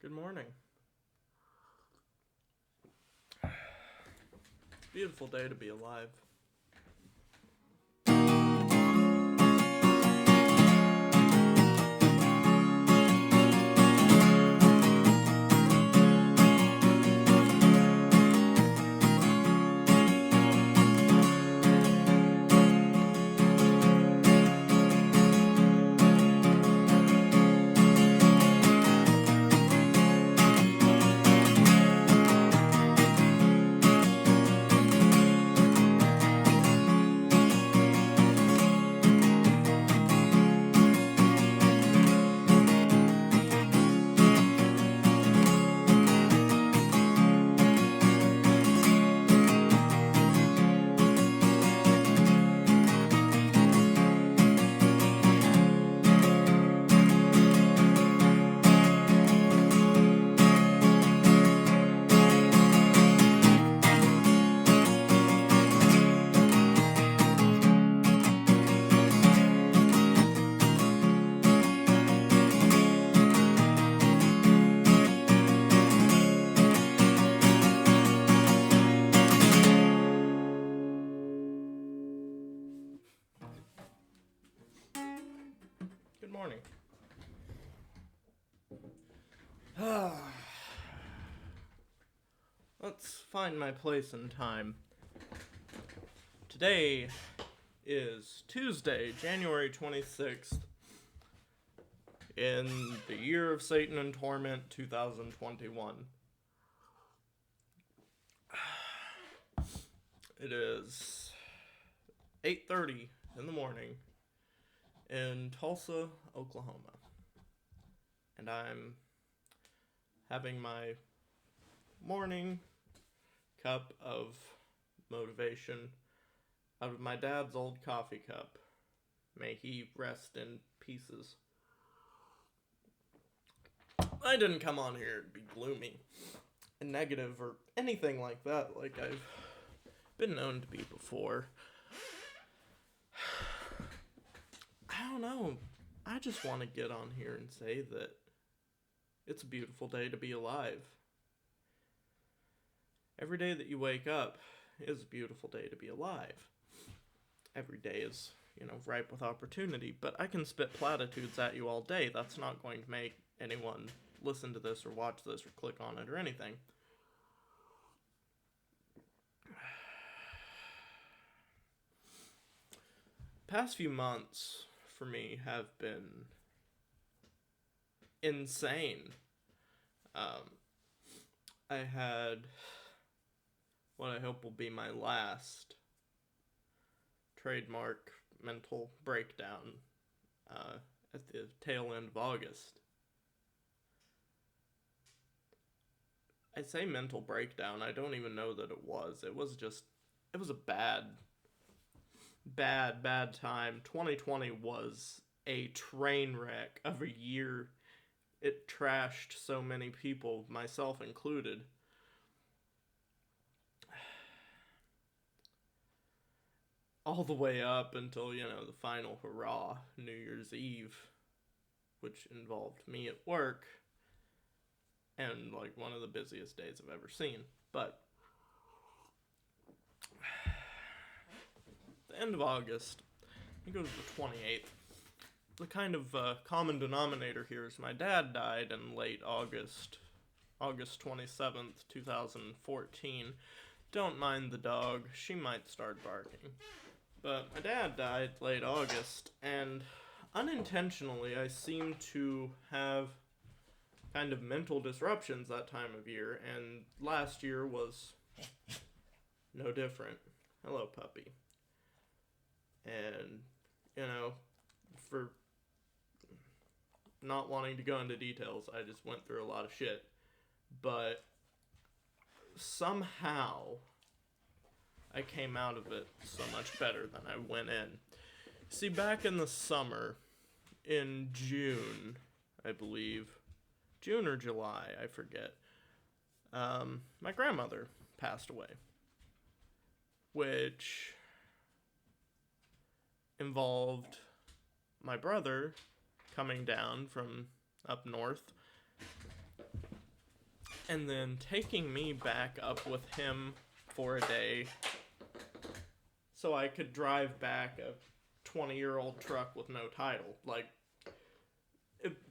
Good morning. Beautiful day to be alive. Good morning. Let's find my place in time. Today is Tuesday, January 26th, in the year of Satan and Torment 2021. It is 8:30 in the morning in Tulsa, Oklahoma. And I'm having my morning cup of motivation out of my dad's old coffee cup. May he rest in pieces. I didn't come on here to be gloomy and negative or anything like that, like I've been known to be before. I don't know. I just want to get on here and say that it's a beautiful day to be alive. Every day that you wake up is a beautiful day to be alive. Every day is, ripe with opportunity, but I can spit platitudes at you all day. That's not going to make anyone listen to this or watch this or click on it or anything. Past few months for me have been insane. I had what I hope will be my last trademark mental breakdown at the tail end of August. I say mental breakdown, I don't even know that it was. It was a bad time. 2020 was a train wreck of a year. It trashed so many people, myself included. All the way up until, the final hurrah, New Year's Eve, which involved me at work, and, one of the busiest days I've ever seen. But the end of August, I think it was the 28th, the kind of common denominator here is my dad died in late August 27th, 2014. Don't mind the dog, she might start barking. But my dad died late August, and unintentionally I seem to have kind of mental disruptions that time of year, and last year was no different. Hello, puppy. And, for not wanting to go into details, I just went through a lot of shit. But somehow I came out of it so much better than I went in. See, back in the summer, in June, I believe, June or July, I forget, my grandmother passed away, which involved my brother coming down from up north and then taking me back up with him for a day so I could drive back a 20-year-old truck with no title. Like,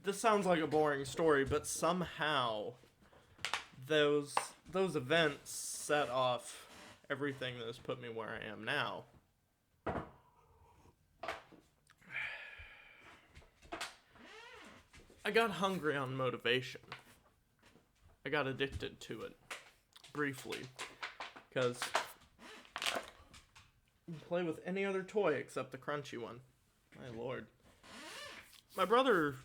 this sounds like a boring story, but somehow those events set off everything that has put me where I am now. I got hungry on motivation. I got addicted to it briefly, because you can play with any other toy except the crunchy one. My lord. My brother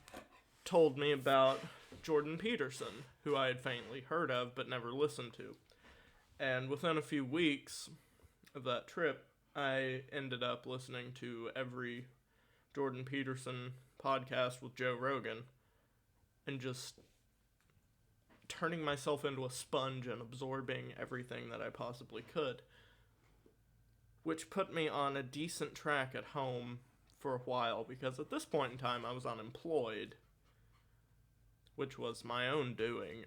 told me about Jordan Peterson, who I had faintly heard of but never listened to. And within a few weeks of that trip, I ended up listening to every Jordan Peterson podcast with Joe Rogan and just turning myself into a sponge and absorbing everything that I possibly could, which put me on a decent track at home for a while, because at this point in time I was unemployed, which was my own doing.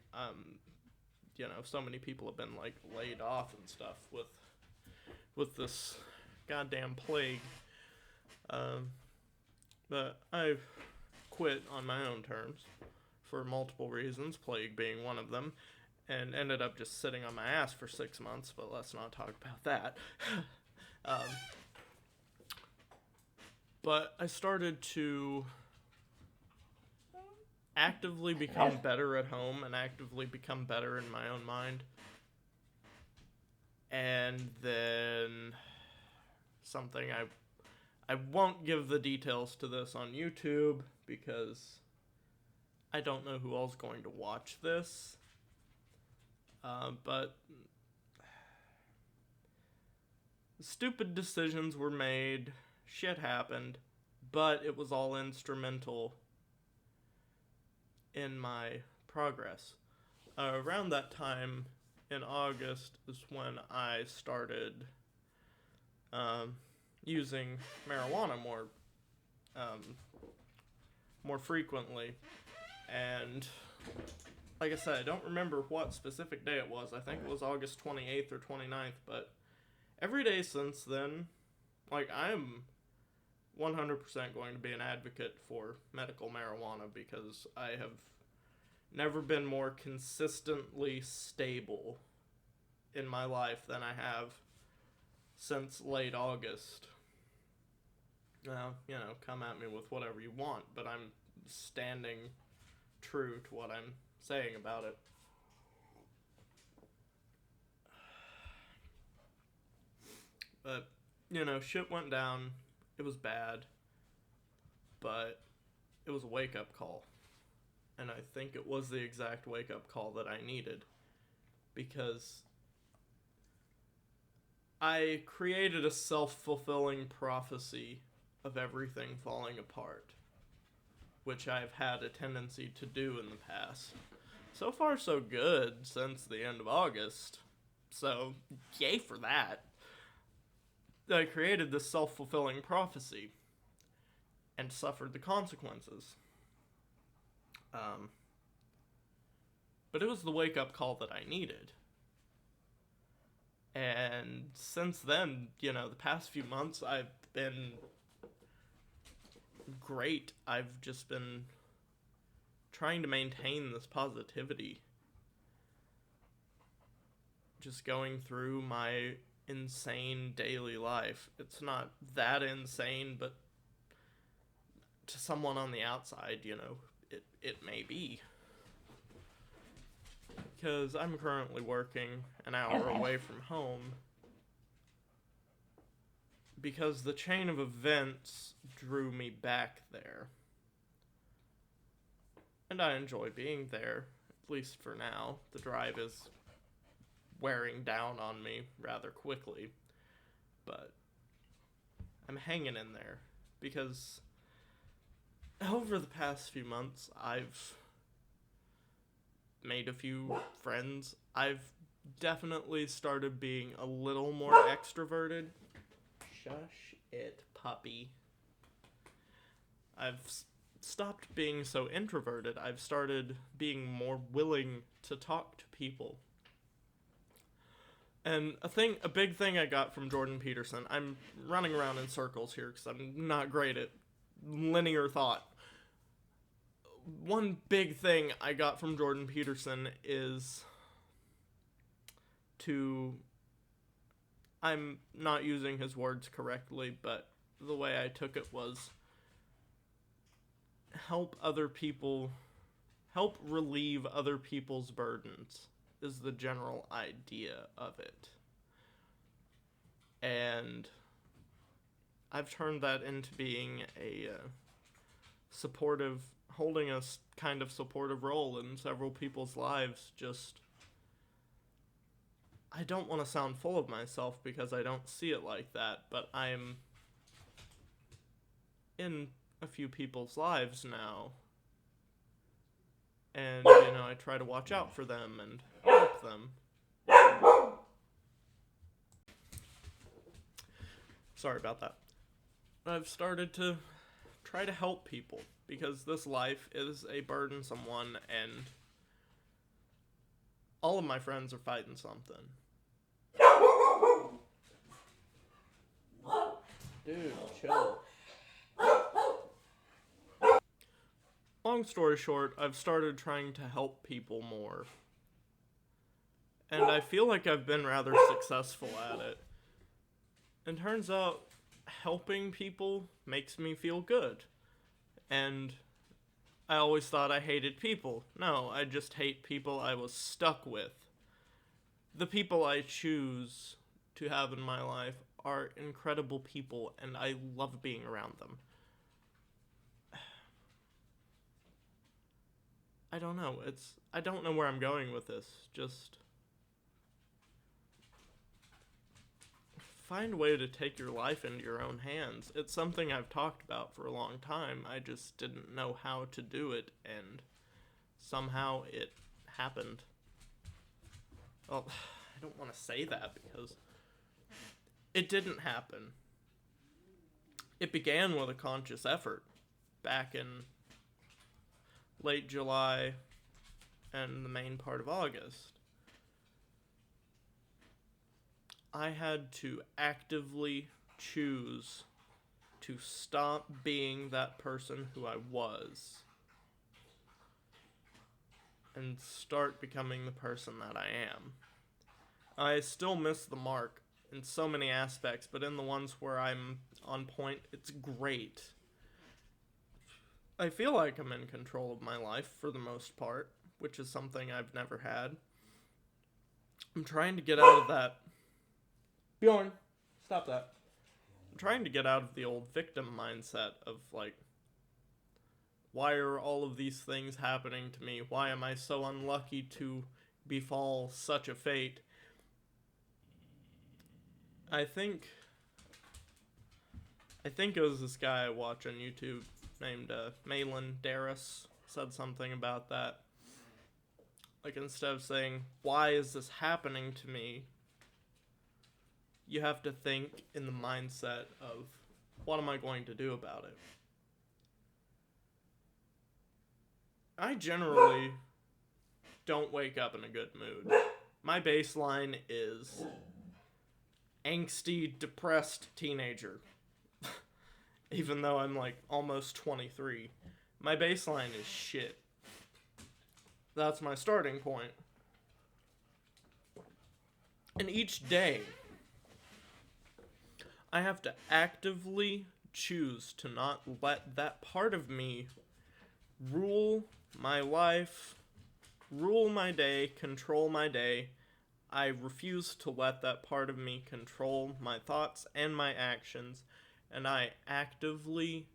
So many people have been like laid off and stuff with this goddamn plague. But I've quit on my own terms for multiple reasons, plague being one of them, and ended up just sitting on my ass for 6 months, but let's not talk about that. But I started to actively become better at home and actively become better in my own mind. And then something I won't give the details to this on YouTube because I don't know who all's going to watch this. But stupid decisions were made, shit happened, but it was all instrumental in my progress. Around that time, in August, is when I started using marijuana more frequently. And like I said, I don't remember what specific day it was. I think it was August 28th or 29th, but every day since then, like, I'm 100% going to be an advocate for medical marijuana, because I have never been more consistently stable in my life than I have since late August. Now, come at me with whatever you want, but I'm standing true to what I'm saying about it. But, shit went down. It was bad. But it was a wake-up call. And I think it was the exact wake-up call that I needed. Because I created a self-fulfilling prophecy of everything falling apart, which I've had a tendency to do in the past. So far, so good since the end of August. So, yay for that. I created this self-fulfilling prophecy and suffered the consequences. But it was the wake-up call that I needed. And since then, the past few months, I've been great. I've just been trying to maintain this positivity. Just going through my insane daily life. It's not that insane, but to someone on the outside, it may be. Because I'm currently working an hour away from home, because the chain of events drew me back there. And I enjoy being there, at least for now. The drive is wearing down on me rather quickly, but I'm hanging in there, because over the past few months, I've made a few friends. I've definitely started being a little more extroverted. Shush it, puppy. I've stopped being so introverted. I've started being more willing to talk to people. And a big thing I got from Jordan Peterson, I'm running around in circles here because I'm not great at linear thought. One big thing I got from Jordan Peterson is I'm not using his words correctly, but the way I took it was help relieve other people's burdens is the general idea of it. And I've turned that into being a holding a kind of supportive role in several people's lives. I don't want to sound full of myself because I don't see it like that, but I'm in a few people's lives now. And, I try to watch out for them and help them. Sorry about that. I've started to try to help people because this life is a burdensome one, and all of my friends are fighting something. Dude, chill. Long story short, I've started trying to help people more. And I feel like I've been rather successful at it. And turns out, helping people makes me feel good. And I always thought I hated people. No, I just hate people I was stuck with. The people I choose to have in my life are incredible people, and I love being around them. I don't know. I don't know where I'm going with this. Just find a way to take your life into your own hands. It's something I've talked about for a long time. I just didn't know how to do it, and somehow it happened. Well, I don't want to say that because it didn't happen. It began with a conscious effort back in late July and the main part of August. I had to actively choose to stop being that person who I was and start becoming the person that I am. I still miss the mark in so many aspects, but in the ones where I'm on point, it's great. I feel like I'm in control of my life for the most part, which is something I've never had. I'm trying to get out of that. Bjorn, stop that. I'm trying to get out of the old victim mindset of, why are all of these things happening to me? Why am I so unlucky to befall such a fate? I think it was this guy I watch on YouTube named Malin Darris said something about that. Instead of saying, why is this happening to me? You have to think in the mindset of, what am I going to do about it? I generally don't wake up in a good mood. My baseline is angsty, depressed teenager. Even though I'm almost 23. My baseline is shit. That's my starting point. And each day, I have to actively choose to not let that part of me rule my life, rule my day, control my day. I refuse to let that part of me control my thoughts and my actions, and I actively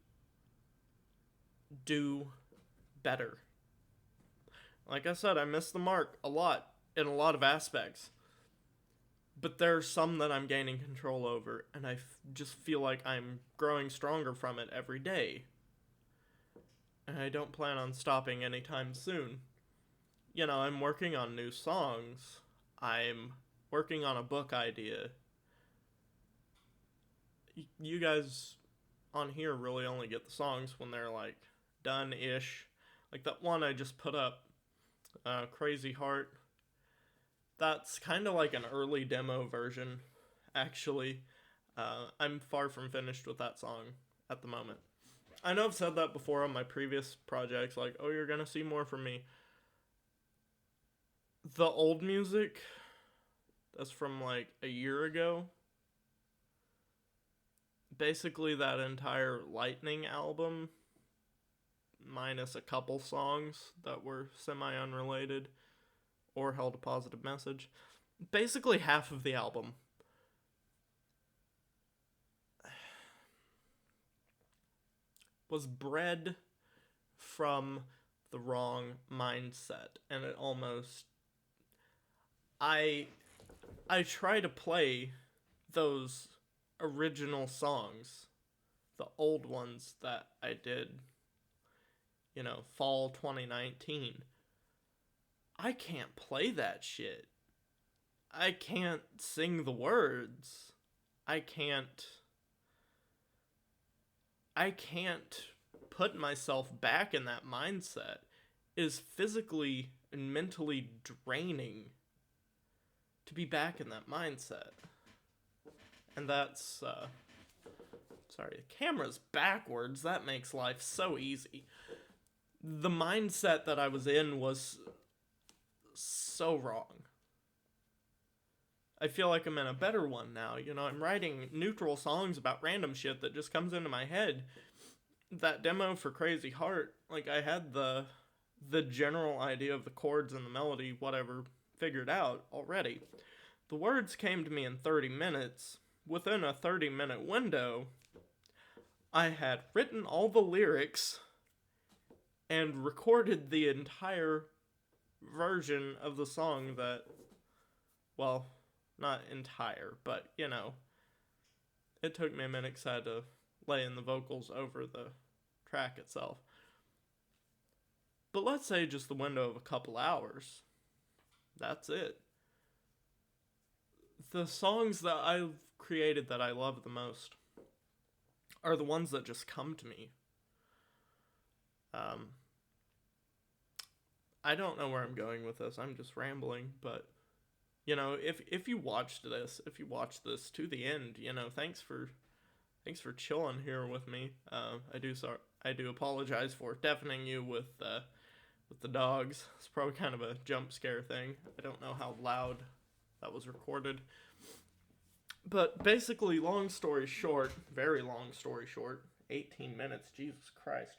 do better. Like I said, I miss the mark a lot in a lot of aspects. But there are some that I'm gaining control over, and I just feel like I'm growing stronger from it every day. And I don't plan on stopping anytime soon. I'm working on new songs. I'm working on a book idea. You guys on here really only get the songs when they're done-ish. Like that one I just put up, Crazy Heart. That's kind of like an early demo version, actually. I'm far from finished with that song at the moment. I know I've said that before on my previous projects, like, oh, you're gonna see more from me. The old music, that's from like a year ago. Basically, that entire Lightning album, minus a couple songs that were semi-unrelated or held a positive message. Basically, half of the album was bred from the wrong mindset, and it almost... I try to play those original songs, the old ones that I did, fall 2019. I can't play that shit. I can't sing the words. I can't put myself back in that mindset. It is physically and mentally draining to be back in that mindset. And that's, sorry, the camera's backwards. That makes life so easy. The mindset that I was in was so wrong. I feel like I'm in a better one now. I'm writing neutral songs about random shit that just comes into my head. That demo for Crazy Heart, like, I had the general idea of the chords and the melody, whatever, figured out already. The words came to me in 30 minutes. Within a 30-minute window, I had written all the lyrics and recorded the entire version of the song that, well, not entire, but, it took me a minute because I had to lay in the vocals over the track itself. But let's say just the window of a couple hours. That's it. The songs that I've created that I love the most are the ones that just come to me. I don't know where I'm going with this. I'm just rambling, but if you watched this, to the end, thanks for chilling here with me. I do apologize for deafening you with the dogs. It's probably kind of a jump scare thing. I don't know how loud that was recorded. But basically, long story short, very long story short, 18 minutes, Jesus Christ.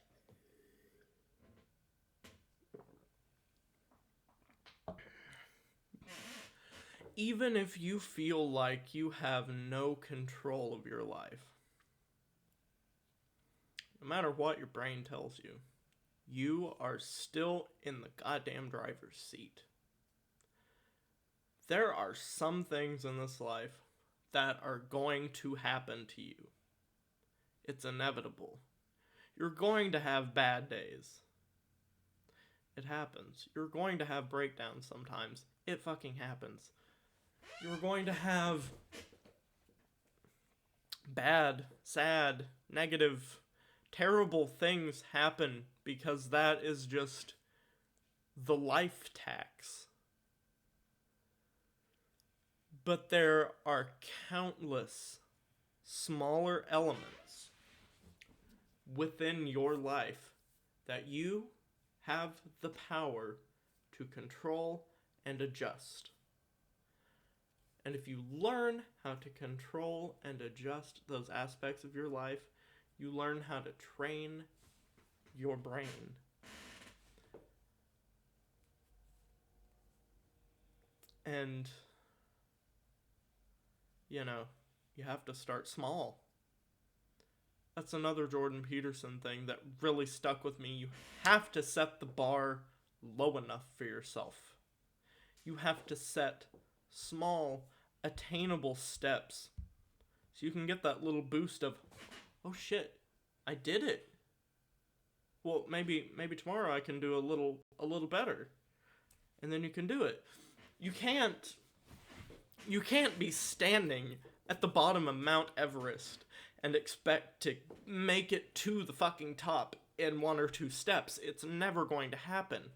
Even if you feel like you have no control of your life, no matter what your brain tells you, you are still in the goddamn driver's seat. There are some things in this life that are going to happen to you. It's inevitable. You're going to have bad days. It happens. You're going to have breakdowns sometimes. It fucking happens. You're going to have bad, sad, negative, terrible things happen because that is just the life tax. But there are countless smaller elements within your life that you have the power to control and adjust. And if you learn how to control and adjust those aspects of your life, you learn how to train your brain. And, you have to start small. That's another Jordan Peterson thing that really stuck with me. You have to set the bar low enough for yourself. You have to set small, attainable steps so you can get that little boost of, oh shit, I did it. Well, maybe tomorrow I can do a little better. And then you can do it. You can't be standing at the bottom of Mount Everest and expect to make it to the fucking top in 1 or 2 steps. It's never going to happen.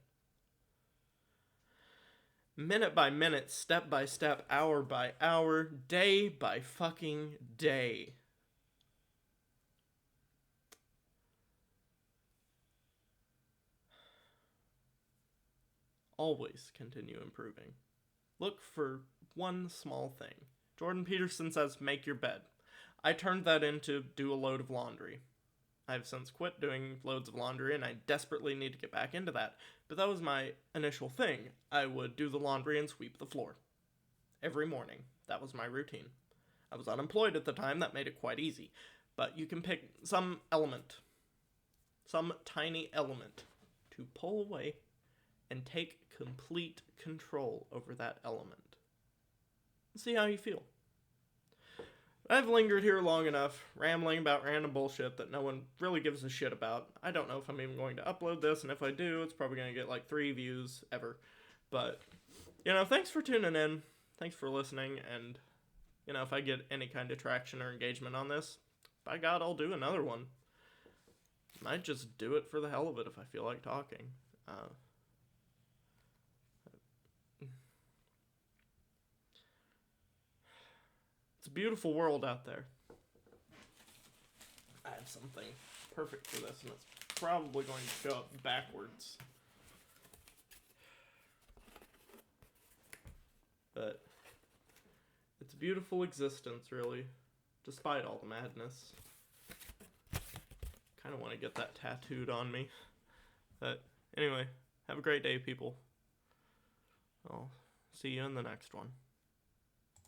Minute by minute, step by step, hour by hour, day by fucking day. Always continue improving. Look for one small thing. Jordan Peterson says, make your bed. I turned that into do a load of laundry. I've since quit doing loads of laundry, and I desperately need to get back into that. But that was my initial thing. I would do the laundry and sweep the floor. Every morning. That was my routine. I was unemployed at the time, that made it quite easy. But you can pick some element, some tiny element, to pull away and take complete control over that element. See how you feel. I've lingered here long enough, rambling about random bullshit that no one really gives a shit about. I don't know if I'm even going to upload this, and if I do, it's probably going to get like 3 views ever. But, thanks for tuning in. Thanks for listening, and, if I get any kind of traction or engagement on this, by God, I'll do another one. Might just do it for the hell of it if I feel like talking. It's a beautiful world out there. I have something perfect for this, and it's probably going to show up backwards. But it's a beautiful existence, really, despite all the madness. Kind of want to get that tattooed on me. But anyway, have a great day, people. I'll see you in the next one.